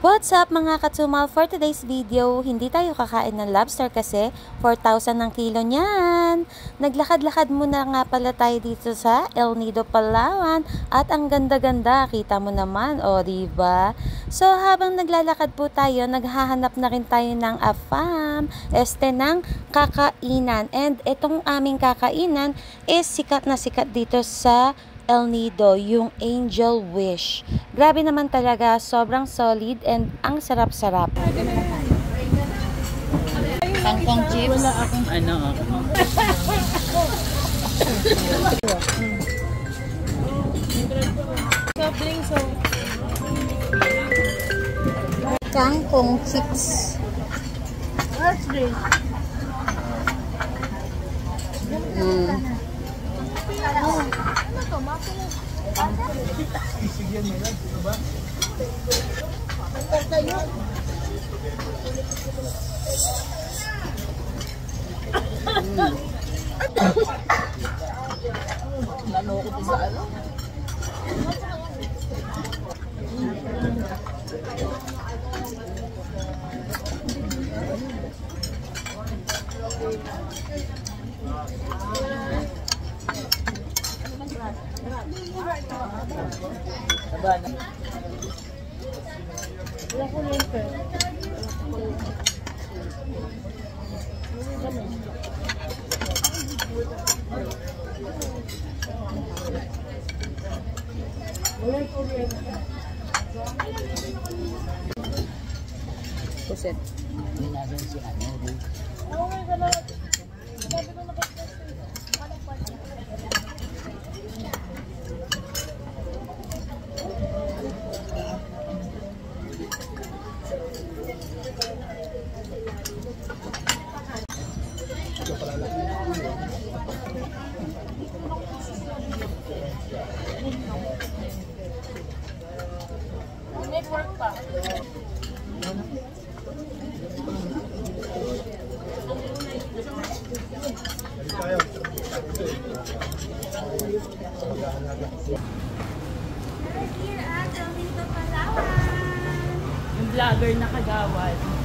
What's up mga katsumal? For today's video, hindi tayo kakain ng lobster kasi 4,000 ang kilo niyan. Naglakad-lakad muna nga pala tayo dito sa El Nido, Palawan at ang ganda-ganda, kita mo naman, o diba? So habang naglalakad po tayo, naghahanap na rin tayo ng afam, ng kakainan. And itong aming kakainan is sikat na sikat dito sa El Nido, yung Angel Wish. Grabe naman talaga, sobrang solid and ang sarap-sarap. Kangkong chips. Wala akong ano. Kangkong chips. Puset. Network pa. Yung vlogger na kagawad.